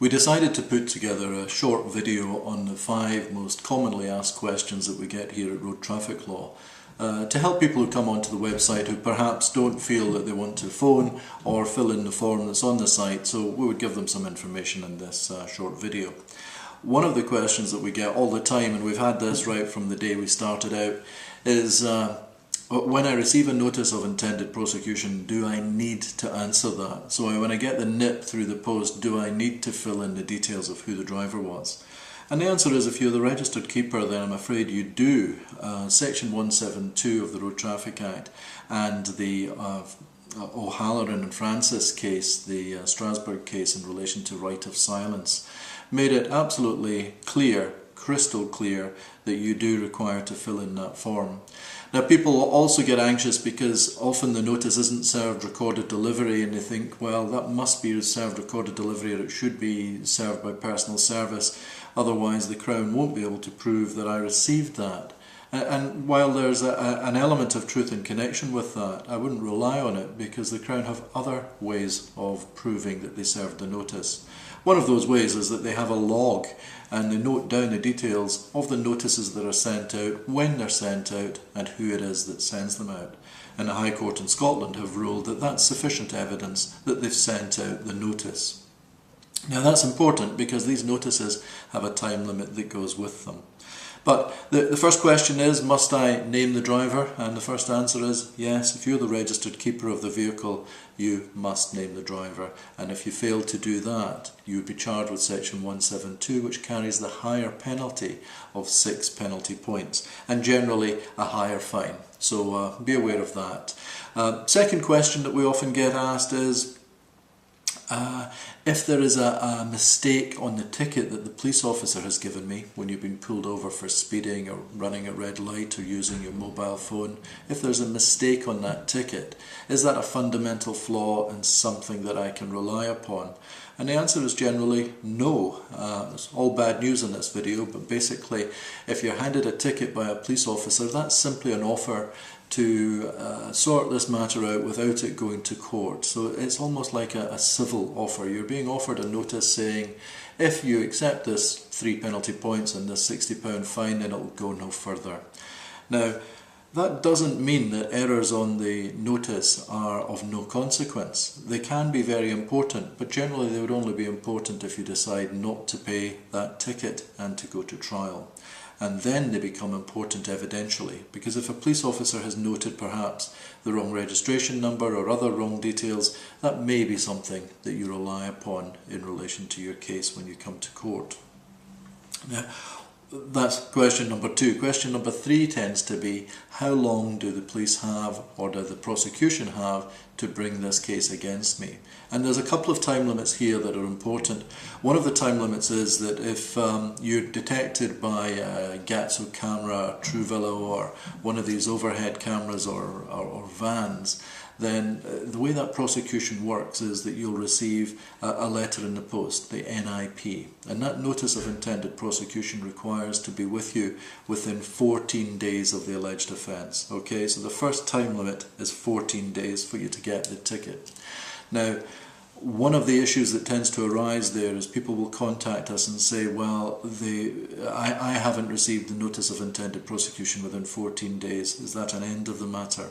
We decided to put together a short video on the 5 most commonly asked questions that we get here at Roadtrafficlaw to help people who come onto the website who perhaps don't feel that they want to phone or fill in the form that's on the site, so we would give them some information in this short video. One of the questions that we get all the time, and we've had this right from the day we started out, is when I receive a notice of intended prosecution, do I need to answer that? So when I get the nip through the post, do I need to fill in the details of who the driver was? And the answer is, if you're the registered keeper, then I'm afraid you do. Section 172 of the Road Traffic Act and the O'Halloran and Francis case, the Strasbourg case in relation to right of silence, made it absolutely clear, crystal clear, that you do require to fill in that form. Now, people also get anxious because often the notice isn't served recorded delivery, and they think, well, that must be served recorded delivery, or it should be served by personal service, otherwise the Crown won't be able to prove that I received that. And while there's an element of truth in connection with that, I wouldn't rely on it, because the Crown have other ways of proving that they served the notice. One of those ways is that they have a log and they note down the details of the notices that are sent out, when they're sent out, and who it is that sends them out. And the High Court in Scotland have ruled that that's sufficient evidence that they've sent out the notice. Now, that's important because these notices have a time limit that goes with them. But the first question is, must I name the driver? And the first answer is yes. If you're the registered keeper of the vehicle, you must name the driver. And if you fail to do that, you would be charged with Section 172, which carries the higher penalty of 6 penalty points, and generally a higher fine. So be aware of that. Second question that we often get asked is, if there is a mistake on the ticket that the police officer has given me when you've been pulled over for speeding or running a red light or using your mobile phone, if there's a mistake on that ticket, is that a fundamental flaw and something that I can rely upon? And the answer is generally no. It's all bad news in this video, but basically if you're handed a ticket by a police officer, that's simply an offer to sort this matter out without it going to court. So it's almost like a civil offer. You're being offered a notice saying, if you accept this 3 penalty points and this £60 fine, then it'll go no further. Now, that doesn't mean that errors on the notice are of no consequence. They can be very important, but generally they would only be important if you decide not to pay that ticket and to go to trial. And then they become important evidentially, because if a police officer has noted perhaps the wrong registration number or other wrong details, that may be something that you rely upon in relation to your case when you come to court. Now, that's question number 2. Question number 3 tends to be, how long do the police have, or do the prosecution have, to bring this case against me? And there's a couple of time limits here that are important. One of the time limits is that if you're detected by a Gatso camera, Truvelo, or one of these overhead cameras or vans, then the way that prosecution works is that you'll receive a letter in the post, the NIP, and that notice of intended prosecution requires to be with you within 14 days of the alleged offence. Okay, so the first time limit is 14 days for you to get the ticket. Now, one of the issues that tends to arise there is people will contact us and say, well, I haven't received the notice of intended prosecution within 14 days. Is that an end of the matter?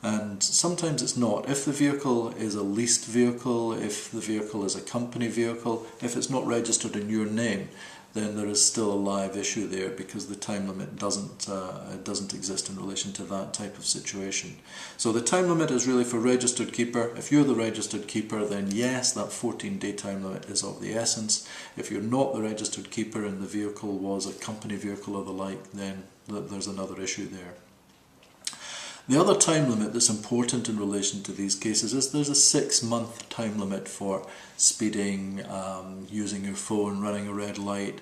And sometimes it's not. If the vehicle is a leased vehicle, if the vehicle is a company vehicle, if it's not registered in your name, then there is still a live issue there, because the time limit doesn't exist in relation to that type of situation. So the time limit is really for registered keeper. If you're the registered keeper, then yes, that 14-day time limit is of the essence. If you're not the registered keeper and the vehicle was a company vehicle or the like, then there's another issue there. The other time limit that's important in relation to these cases is there's a 6-month time limit for speeding, using your phone, running a red light,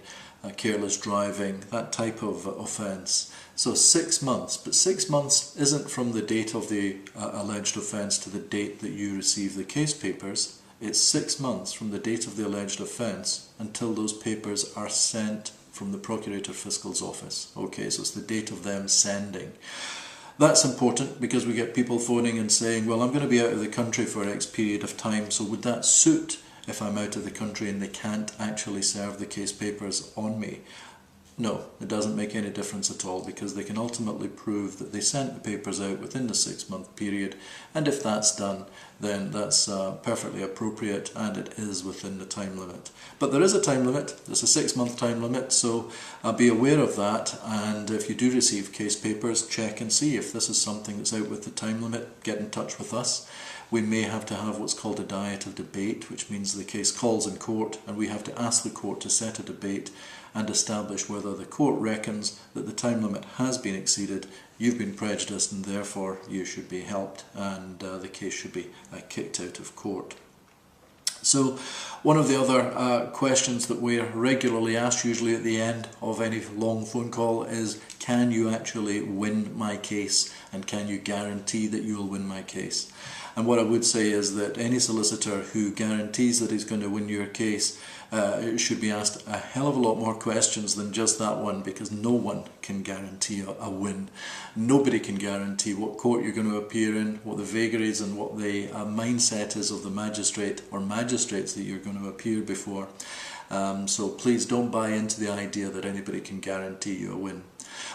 careless driving, that type of offence. So 6 months, but 6 months isn't from the date of the alleged offence to the date that you receive the case papers. It's 6 months from the date of the alleged offence until those papers are sent from the Procurator Fiscal's office. Okay, so it's the date of them sending. That's important because we get people phoning and saying, well, I'm going to be out of the country for X period of time, so would that suit if I'm out of the country and they can't actually serve the case papers on me? No, it doesn't make any difference at all, because they can ultimately prove that they sent the papers out within the 6-month period, and if that's done, then that's perfectly appropriate and it is within the time limit. But there is a time limit, there's a 6-month time limit, so be aware of that, and if you do receive case papers, check and see if this is something that's out with the time limit. Get in touch with us. We may have to have what's called a diet of debate, which means the case calls in court and we have to ask the court to set a debate and establish whether the court reckons that the time limit has been exceeded, you've been prejudiced, and therefore you should be helped, and the case should be kicked out of court. So one of the other questions that we're regularly asked, usually at the end of any long phone call, is can you actually win my case, and can you guarantee that you will win my case? And what I would say is that any solicitor who guarantees that he's going to win your case should be asked a hell of a lot more questions than just that one, because no one can guarantee a win. Nobody can guarantee what court you're going to appear in, what the vagaries and what the mindset is of the magistrate or magistrates that you're going to appear before. So please don't buy into the idea that anybody can guarantee you a win.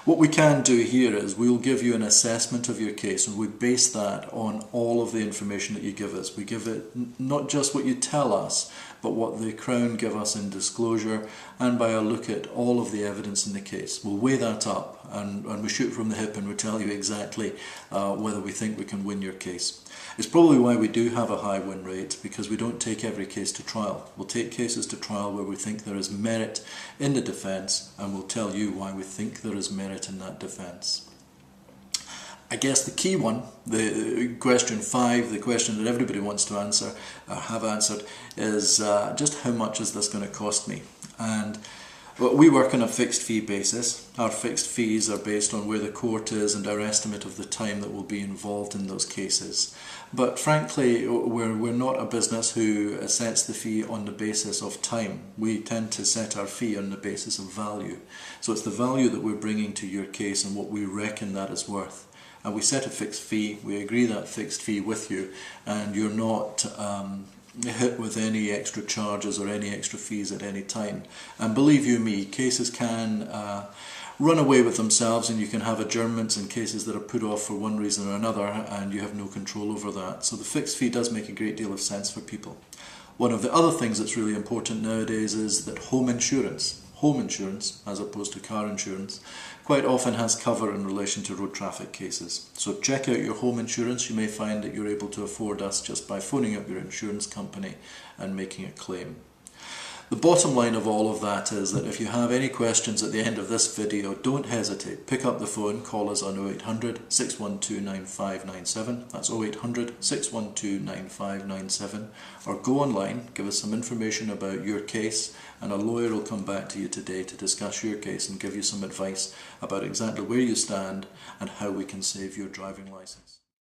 What we can do here is we'll give you an assessment of your case, and we base that on all of the information that you give us. We give it not just what you tell us, but what the Crown give us in disclosure, and by a look at all of the evidence in the case. We'll weigh that up and we shoot from the hip, and we tell you exactly whether we think we can win your case. It's probably why we do have a high win rate, because we don't take every case to trial. We'll take cases to trial where we think there is merit in the defence, and we'll tell you why we think there is merit in that defence. I guess the key one, the question 5, the question that everybody wants to answer, or have answered, is just how much is this going to cost me? And well, we work on a fixed fee basis. Our fixed fees are based on where the court is and our estimate of the time that will be involved in those cases. But frankly, we're not a business who sets the fee on the basis of time. We tend to set our fee on the basis of value. So it's the value that we're bringing to your case and what we reckon that is worth. And we set a fixed fee, we agree that fixed fee with you, and you're not hit with any extra charges or any extra fees at any time. And believe you me, cases can run away with themselves, and you can have adjournments in cases that are put off for one reason or another, and you have no control over that. So the fixed fee does make a great deal of sense for people. One of the other things that's really important nowadays is that home insurance, as opposed to car insurance, quite often has cover in relation to road traffic cases. So check out your home insurance. You may find that you're able to afford us just by phoning up your insurance company and making a claim. The bottom line of all of that is that if you have any questions at the end of this video, don't hesitate. Pick up the phone, call us on 0800 612 9597. That's 0800 612 9597. Or go online, give us some information about your case, and a lawyer will come back to you today to discuss your case and give you some advice about exactly where you stand and how we can save your driving licence.